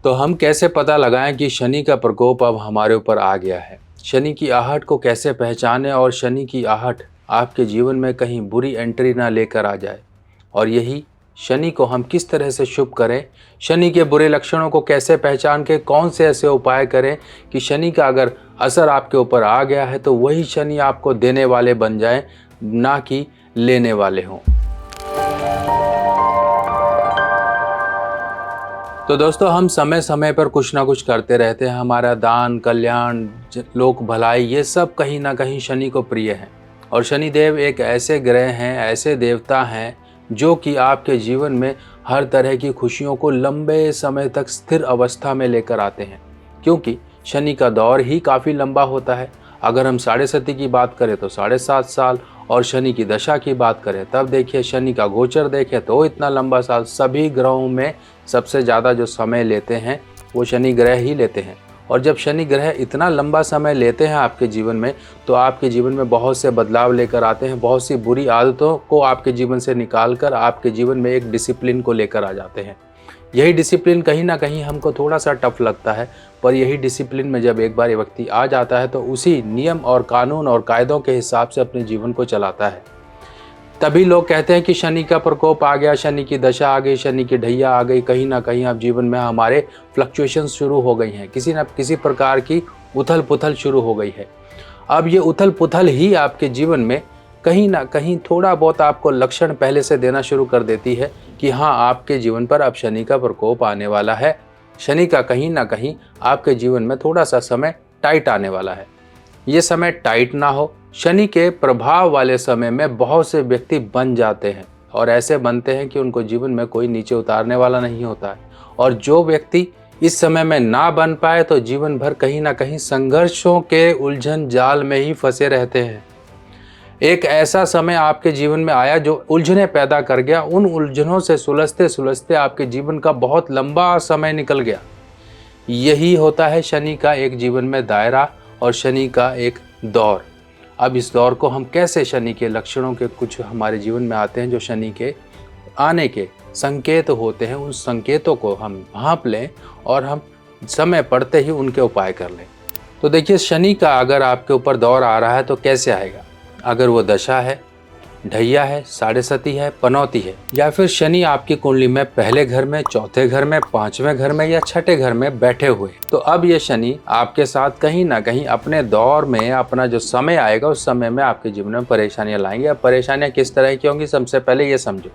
तो हम कैसे पता लगाएं कि शनि का प्रकोप अब हमारे ऊपर आ गया है? शनि की आहट को कैसे पहचानें और शनि की आहट आपके जीवन में कहीं बुरी एंट्री ना लेकर आ जाए? और यही शनि को हम किस तरह से शुभ करें? शनि के बुरे लक्षणों को कैसे पहचान के कौन से ऐसे उपाय करें कि शनि का अगर असर आपके ऊपर आ गया है तो वही शनि आपको देने वाले बन जाएं, ना कि लेने वाले हों। तो दोस्तों, हम समय समय पर कुछ ना कुछ करते रहते हैं। हमारा दान, कल्याण, लोक भलाई, ये सब कहीं ना कहीं शनि को प्रिय है। और शनिदेव एक ऐसे ग्रह हैं, ऐसे देवता हैं जो कि आपके जीवन में हर तरह की खुशियों को लंबे समय तक स्थिर अवस्था में लेकर आते हैं, क्योंकि शनि का दौर ही काफ़ी लंबा होता है। अगर हम 7.5 की बात करें तो 7.5 साल, और शनि की दशा की बात करें तब देखिए, शनि का गोचर देखें तो इतना लंबा साल। सभी ग्रहों में सबसे ज़्यादा जो समय लेते हैं वो शनि ग्रह ही लेते हैं। और जब शनि ग्रह इतना लंबा समय लेते हैं आपके जीवन में, तो आपके जीवन में बहुत से बदलाव लेकर आते हैं। बहुत सी बुरी आदतों को आपके जीवन से निकाल कर आपके जीवन में एक डिसिप्लिन को लेकर आ जाते हैं। यही डिसिप्लिन कहीं ना कहीं हमको थोड़ा सा टफ लगता है, पर यही डिसिप्लिन में जब एक बार ये व्यक्ति आ जाता है तो उसी नियम और कानून और कायदों के हिसाब से अपने जीवन को चलाता है। तभी लोग कहते हैं कि शनि का प्रकोप आ गया, शनि की दशा आ गई, शनि की ढैया आ गई। कहीं ना कहीं अब जीवन में हमारे फ्लक्चुएशन शुरू हो गई हैं, किसी न किसी प्रकार की उथल पुथल शुरू हो गई है। अब ये उथल पुथल ही आपके जीवन में कहीं ना कहीं थोड़ा बहुत आपको लक्षण पहले से देना शुरू कर देती है कि हाँ, आपके जीवन पर अब शनि का प्रकोप आने वाला है। शनि का कहीं ना कहीं आपके जीवन में थोड़ा सा समय टाइट आने वाला है। ये समय टाइट ना हो, शनि के प्रभाव वाले समय में बहुत से व्यक्ति बन जाते हैं, और ऐसे बनते हैं कि उनको जीवन में कोई नीचे उतारने वाला नहीं होता है। और जो व्यक्ति इस समय में ना बन पाए तो जीवन भर कहीं ना कहीं संघर्षों के उलझन जाल में ही फंसे रहते हैं। एक ऐसा समय आपके जीवन में आया जो उलझने पैदा कर गया। उन उलझनों से सुलझते सुलझते आपके जीवन का बहुत लंबा समय निकल गया। यही होता है शनि का एक जीवन में दायरा और शनि का एक दौर। अब इस दौर को हम कैसे, शनि के लक्षणों के कुछ हमारे जीवन में आते हैं जो शनि के आने के संकेत होते हैं, उन संकेतों को हम भांप लें और हम समय पड़ते ही उनके उपाय कर लें। तो देखिए, शनि का अगर आपके ऊपर दौर आ रहा है तो कैसे आएगा? अगर वो दशा है, ढैया है, 7.5 है, पनौती है, या फिर शनि आपकी कुंडली में पहले घर में, चौथे घर में, 5वें घर में या 6ठे घर में बैठे हुए, तो अब ये शनि आपके साथ कहीं ना कहीं अपने दौर में अपना जो समय आएगा उस समय में आपके जीवन में परेशानियां लाएंगे। अब परेशानियां किस तरह की होंगी? सबसे पहले ये समझो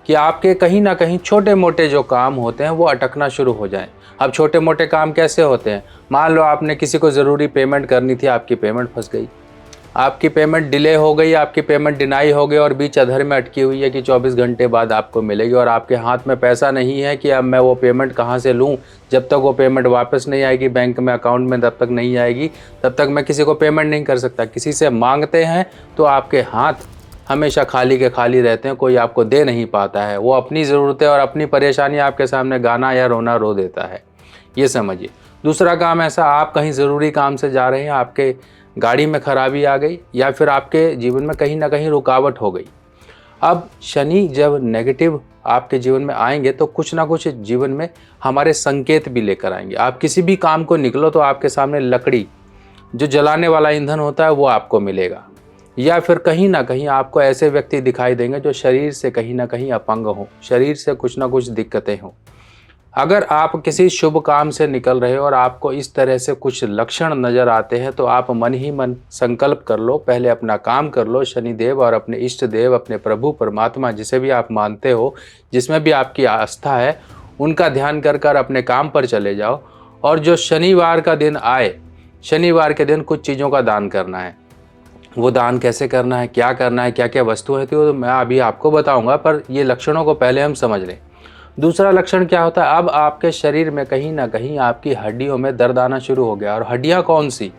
कि आपके कहीं ना कहीं छोटे मोटे जो काम होते हैं वो अटकना शुरू हो जाएं। अब छोटे मोटे काम कैसे होते हैं? मान लो आपने किसी को ज़रूरी पेमेंट करनी थी, आपकी पेमेंट फंस गई, आपकी पेमेंट डिले हो गई, आपकी पेमेंट डिनाई हो गई और बीच अधर में अटकी हुई है कि 24 घंटे बाद आपको मिलेगी, और आपके हाथ में पैसा नहीं है कि अब मैं वो पेमेंट कहाँ से लूँ। जब तक वो पेमेंट वापस नहीं आएगी बैंक में, अकाउंट में, तब तक नहीं आएगी, तब तक मैं किसी को पेमेंट नहीं कर सकता। किसी से मांगते हैं तो आपके हाथ हमेशा खाली के खाली रहते हैं, कोई आपको दे नहीं पाता है। वो अपनी ज़रूरतें और अपनी परेशानी आपके सामने गाना या रोना रो देता है। ये समझिए। दूसरा काम ऐसा, आप कहीं ज़रूरी काम से जा रहे हैं, आपके गाड़ी में खराबी आ गई या फिर आपके जीवन में कहीं ना कहीं रुकावट हो गई। अब शनि जब नेगेटिव आपके जीवन में आएंगे तो कुछ ना कुछ जीवन में हमारे संकेत भी लेकर आएंगे। आप किसी भी काम को निकलो तो आपके सामने लकड़ी, जो जलाने वाला ईंधन होता है, वो आपको मिलेगा। या फिर कहीं ना कहीं आपको ऐसे व्यक्ति दिखाई देंगे जो शरीर से कहीं ना कहीं अपंग हों, शरीर से कुछ ना कुछ दिक्कतें हों। अगर आप किसी शुभ काम से निकल रहे हो और आपको इस तरह से कुछ लक्षण नज़र आते हैं तो आप मन ही मन संकल्प कर लो, पहले अपना काम कर लो। शनिदेव और अपने इष्ट देव, अपने प्रभु परमात्मा, जिसे भी आप मानते हो, जिसमें भी आपकी आस्था है, उनका ध्यान कर कर अपने काम पर चले जाओ। और जो शनिवार का दिन आए, शनिवार के दिन कुछ चीज़ों का दान करना है। वो दान कैसे करना है, क्या करना है, क्या क्या वस्तुएं थी, वो मैं अभी आपको बताऊँगा, पर ये लक्षणों को पहले हम समझ लें। दूसरा लक्षण क्या होता है? अब आपके शरीर में कहीं ना कहीं आपकी हड्डियों में दर्द आना शुरू हो गया। और हड्डियां कौन सी?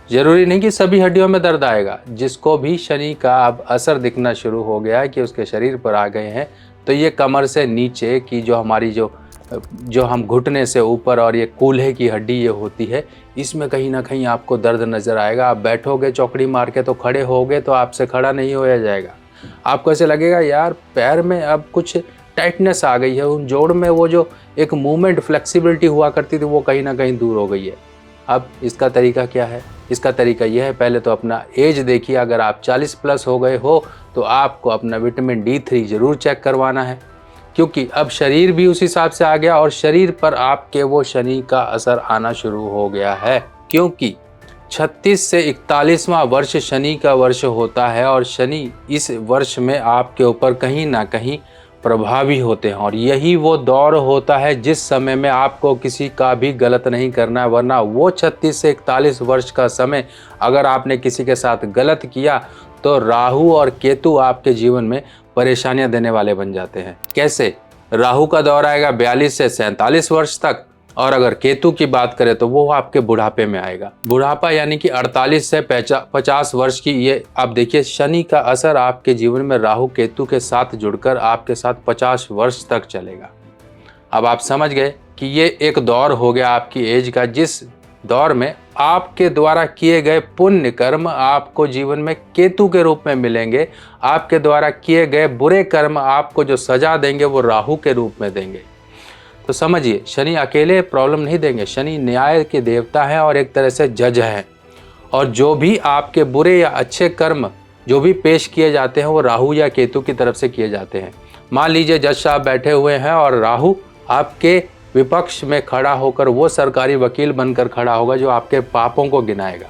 जरूरी नहीं कि सभी हड्डियों में दर्द आएगा। जिसको भी शनि का अब असर दिखना शुरू हो गया है कि उसके शरीर पर आ गए हैं, तो ये कमर से नीचे की जो हमारी जो हम घुटने से ऊपर और ये कूल्हे की हड्डी ये होती है, इसमें कहीं ना कहीं आपको दर्द नज़र आएगा। आप बैठोगे चौकड़ी मार के तो खड़े होगे तो आपसे खड़ा नहीं होया जाएगा। आपको ऐसे लगेगा यार पैर में अब कुछ टाइटनेस आ गई है, उन जोड़ में वो जो एक मूवमेंट फ्लेक्सिबिलिटी हुआ करती थी वो कहीं ना कहीं दूर हो गई है। अब इसका तरीका क्या है? इसका तरीका यह है, पहले तो अपना एज देखिए। अगर आप 40 प्लस हो गए हो तो आपको अपना विटामिन D3 ज़रूर चेक करवाना है, क्योंकि अब शरीर भी उस हिसाब से आ गया और शरीर पर आपके वो शनि का असर आना शुरू हो गया है। क्योंकि 36 से 41वां वर्ष शनि का वर्ष होता है और शनि इस वर्ष में आपके ऊपर कहीं ना कहीं प्रभावी होते हैं, और यही वो दौर होता है जिस समय में आपको किसी का भी गलत नहीं करना है। वरना वो 36 से 41 वर्ष का समय अगर आपने किसी के साथ गलत किया तो राहु और केतु आपके जीवन में परेशानियां देने वाले बन जाते हैं। कैसे? राहु का दौर आएगा 42 से 47 वर्ष तक, और अगर केतु की बात करें तो वो आपके बुढ़ापे में आएगा। बुढ़ापा यानी कि 48 से 50 वर्ष की। ये आप देखिए, शनि का असर आपके जीवन में राहु केतु के साथ जुड़कर आपके साथ 50 वर्ष तक चलेगा। अब आप समझ गए कि ये एक दौर हो गया आपकी एज का, जिस दौर में आपके द्वारा किए गए पुण्य कर्म आपको जीवन में केतु के रूप में मिलेंगे। आपके द्वारा किए गए बुरे कर्म आपको जो सजा देंगे वो राहु के रूप में देंगे। तो समझिए, शनि अकेले प्रॉब्लम नहीं देंगे। शनि न्याय के देवता हैं और एक तरह से जज हैं, और जो भी आपके बुरे या अच्छे कर्म जो भी पेश किए जाते हैं वो राहु या केतु की तरफ से किए जाते हैं। मान लीजिए जज साहब बैठे हुए हैं और राहु आपके विपक्ष में खड़ा होकर वो सरकारी वकील बनकर खड़ा होगा जो आपके पापों को गिनाएगा,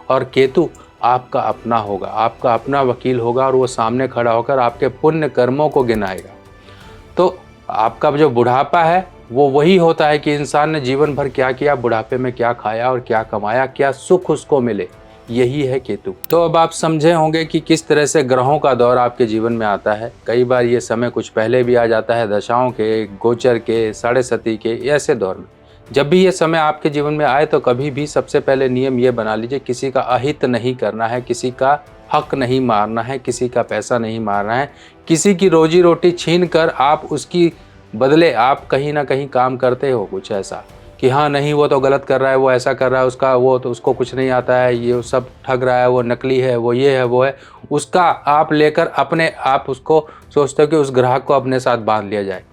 और केतु आपका अपना होगा, आपका अपना वकील होगा और वो सामने खड़ा होकर आपके पुण्य कर्मों को गिनाएगा। तो आपका जो बुढ़ापा है वो वही होता है कि इंसान ने जीवन भर क्या किया, बुढ़ापे में क्या खाया और क्या कमाया, क्या सुख उसको मिले, यही है केतु। तो अब आप समझे होंगे कि किस तरह से ग्रहों का दौर आपके जीवन में आता है। कई बार ये समय कुछ पहले भी आ जाता है, दशाओं के, गोचर के, साढ़े सती के, ऐसे दौर में। जब भी ये समय आपके जीवन में आए तो कभी भी सबसे पहले नियम ये बना लीजिए, किसी का अहित नहीं करना है, किसी का हक नहीं मारना है, किसी का पैसा नहीं मारना है। किसी की रोजी रोटी छीन कर आप उसकी बदले आप कहीं ना कहीं काम करते हो कुछ ऐसा कि हाँ नहीं वो तो गलत कर रहा है, वो ऐसा कर रहा है, उसका वो तो उसको कुछ नहीं आता है, ये सब ठग रहा है, वो नकली है, वो ये है वो है, उसका आप लेकर अपने आप उसको सोचते हो कि उस ग्राहक को अपने साथ बांध लिया जाए।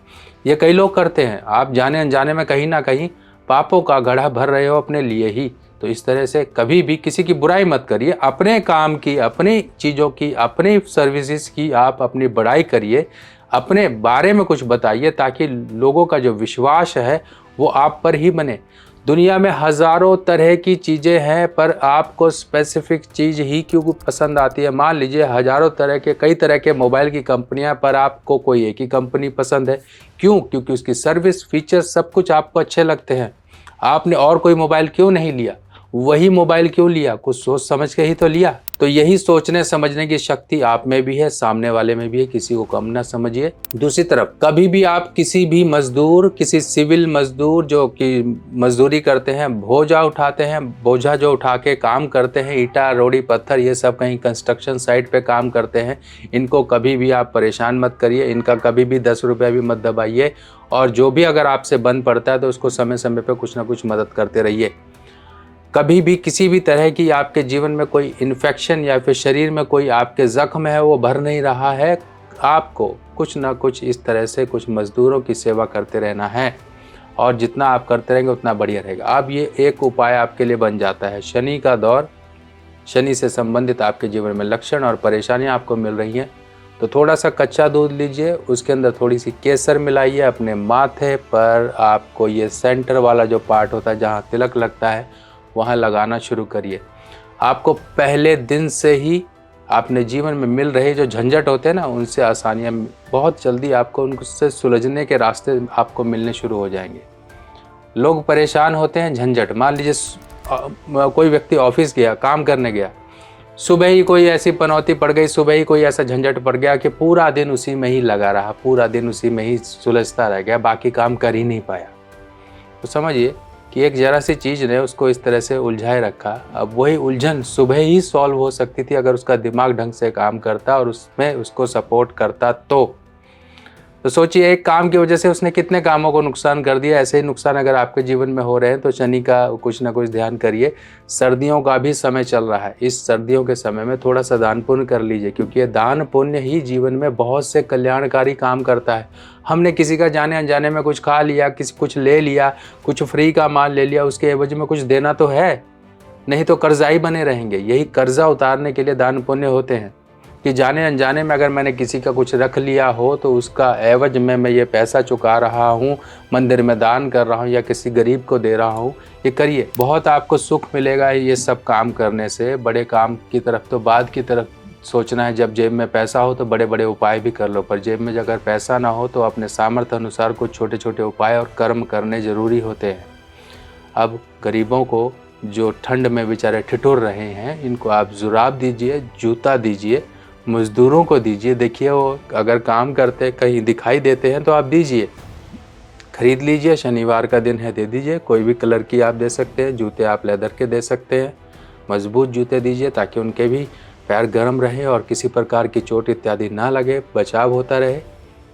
ये कई लोग करते हैं। आप जाने अनजाने में कहीं ना कहीं पापों का घड़ा भर रहे हो अपने लिए ही। तो इस तरह से कभी भी किसी की बुराई मत करिए, अपने काम की, अपनी चीज़ों की, अपनी सर्विसेज की आप अपनी बड़ाई करिए, अपने बारे में कुछ बताइए, ताकि लोगों का जो विश्वास है वो आप पर ही बने। दुनिया में हज़ारों तरह की चीज़ें हैं, पर आपको स्पेसिफिक चीज़ ही क्यों पसंद आती है? मान लीजिए हज़ारों तरह के, कई तरह के मोबाइल की कंपनियां, पर आपको कोई एक ही कंपनी पसंद है। क्यों? क्योंकि उसकी सर्विस, फीचर्स, सब कुछ आपको अच्छे लगते हैं। आपने और कोई मोबाइल क्यों नहीं लिया? वही मोबाइल क्यों लिया? कुछ सोच समझ के ही तो लिया। तो यही सोचने समझने की शक्ति आप में भी है, सामने वाले में भी है, किसी को कम ना समझिए। दूसरी तरफ कभी भी आप किसी भी मजदूर, किसी सिविल मजदूर जो कि मजदूरी करते हैं, बोझा उठाते हैं, बोझा जो उठा के काम करते हैं, ईटा रोड़ी पत्थर, ये सब कहीं कंस्ट्रक्शन साइट पे काम करते हैं, इनको कभी भी आप परेशान मत करिए, इनका कभी भी 10 रुपया भी मत दबाइए, और जो भी अगर आपसे बन पड़ता है तो उसको समय समय पर कुछ ना कुछ मदद करते रहिए। कभी भी किसी भी तरह की आपके जीवन में कोई इन्फेक्शन या फिर शरीर में कोई आपके जख्म है वो भर नहीं रहा है, आपको कुछ ना कुछ इस तरह से कुछ मजदूरों की सेवा करते रहना है, और जितना आप करते रहेंगे उतना बढ़िया रहेगा। अब ये एक उपाय आपके लिए बन जाता है। शनि का दौर, शनि से संबंधित आपके जीवन में लक्षण और परेशानियाँ आपको मिल रही हैं, तो थोड़ा सा कच्चा दूध लीजिए, उसके अंदर थोड़ी सी केसर मिलाइए, अपने माथे पर आपको ये सेंटर वाला जो पार्ट होता है जहाँ तिलक लगता है वहाँ लगाना शुरू करिए। आपको पहले दिन से ही अपने जीवन में मिल रहे जो झंझट होते हैं ना, उनसे आसानियाँ बहुत जल्दी आपको उनसे सुलझने के रास्ते आपको मिलने शुरू हो जाएंगे। लोग परेशान होते हैं झंझट। मान लीजिए कोई व्यक्ति ऑफिस गया, काम करने गया, सुबह ही कोई ऐसी पनौती पड़ गई, सुबह ही कोई ऐसा झंझट पड़ गया कि पूरा दिन उसी में ही लगा रहा, पूरा दिन उसी में ही सुलझता रह गया, बाकी काम कर ही नहीं पाया। तो समझिए कि एक जरा सी चीज़ ने उसको इस तरह से उलझाए रखा। अब वही उलझन सुबह ही सॉल्व हो सकती थी अगर उसका दिमाग ढंग से काम करता और उसमें उसको सपोर्ट करता। तो तो सोचिए एक काम की वजह से उसने कितने कामों को नुकसान कर दिया। ऐसे ही नुकसान अगर आपके जीवन में हो रहे हैं तो शनि का कुछ ना कुछ ध्यान करिए। सर्दियों का भी समय चल रहा है, इस सर्दियों के समय में थोड़ा सा दान पुण्य कर लीजिए, क्योंकि ये दान पुण्य ही जीवन में बहुत से कल्याणकारी काम करता है। हमने किसी का जाने अनजाने में कुछ खा लिया, कुछ ले लिया, कुछ फ्री का माल ले लिया, उसके एवज में कुछ देना तो है, नहीं तो कर्जाई बने रहेंगे। यही कर्जा उतारने के लिए दान पुण्य होते हैं कि जाने अनजाने में अगर मैंने किसी का कुछ रख लिया हो तो उसका एवज में मैं ये पैसा चुका रहा हूँ, मंदिर में दान कर रहा हूँ या किसी गरीब को दे रहा हूँ। ये करिए, बहुत आपको सुख मिलेगा ये सब काम करने से। बड़े काम की तरफ तो बाद की तरफ सोचना है, जब जेब में पैसा हो तो बड़े बड़े उपाय भी कर लो, पर जेब में अगर पैसा ना हो तो अपने सामर्थ्य अनुसार कुछ छोटे छोटे उपाय और कर्म करने ज़रूरी होते हैं। अब गरीबों को जो ठंड में बेचारे ठिठुर रहे हैं, इनको आप जुराब दीजिए, जूता दीजिए, मजदूरों को दीजिए। देखिए वो अगर काम करते कहीं दिखाई देते हैं तो आप दीजिए, खरीद लीजिए। शनिवार का दिन है, दे दीजिए। कोई भी कलर की आप दे सकते हैं, जूते आप लेदर के दे सकते हैं, मजबूत जूते दीजिए ताकि उनके भी पैर गर्म रहे और किसी प्रकार की चोट इत्यादि ना लगे, बचाव होता रहे।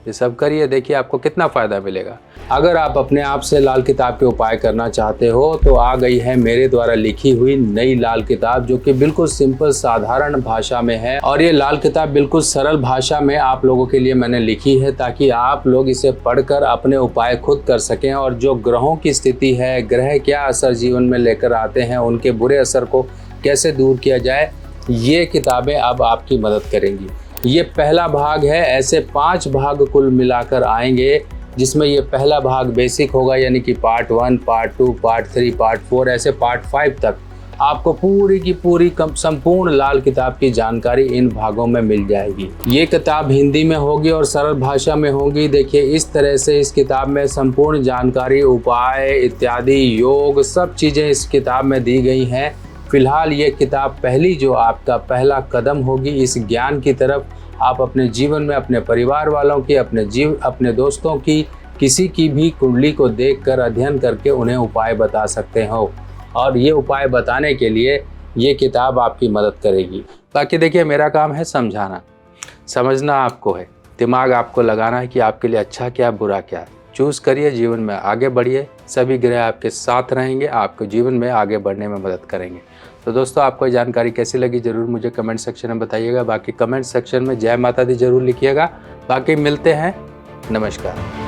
ये सब करिए, देखिए आपको कितना फ़ायदा मिलेगा। अगर आप अपने आप से लाल किताब के उपाय करना चाहते हो तो आ गई है मेरे द्वारा लिखी हुई नई लाल किताब, जो कि बिल्कुल सिंपल साधारण भाषा में है। और ये लाल किताब बिल्कुल सरल भाषा में आप लोगों के लिए मैंने लिखी है ताकि आप लोग इसे पढ़कर अपने उपाय खुद कर सकें। और जो ग्रहों की स्थिति है, ग्रह क्या असर जीवन में लेकर आते हैं, उनके बुरे असर को कैसे दूर किया जाए, ये किताबें अब आपकी मदद करेंगी। ये पहला भाग है, ऐसे 5 भाग कुल मिलाकर आएंगे, जिसमें ये पहला भाग बेसिक होगा, यानी कि पार्ट 1, पार्ट 2, पार्ट 3, पार्ट 4, ऐसे पार्ट 5 तक आपको पूरी की पूरी संपूर्ण लाल किताब की जानकारी इन भागों में मिल जाएगी। ये किताब हिंदी में होगी और सरल भाषा में होगी। देखिए इस तरह से इस किताब में संपूर्ण जानकारी, उपाय इत्यादि, योग, सब चीज़ें इस किताब में दी गई हैं। फिलहाल ये किताब पहली जो आपका पहला कदम होगी इस ज्ञान की तरफ। आप अपने जीवन में अपने परिवार वालों की, अपने दोस्तों की, किसी की भी कुंडली को देखकर अध्ययन करके उन्हें उपाय बता सकते हो। और ये उपाय बताने के लिए ये किताब आपकी मदद करेगी। बाकी देखिए मेरा काम है समझाना, समझना आपको है, दिमाग आपको लगाना है कि आपके लिए अच्छा क्या बुरा क्या। चूज़ करिए, जीवन में आगे बढ़िए। सभी ग्रह आपके साथ रहेंगे, आपको जीवन में आगे बढ़ने में मदद करेंगे। तो दोस्तों आपको ये जानकारी कैसी लगी ज़रूर मुझे कमेंट सेक्शन में बताइएगा। बाकी कमेंट सेक्शन में जय माता दी ज़रूर लिखिएगा। बाकी मिलते हैं, नमस्कार।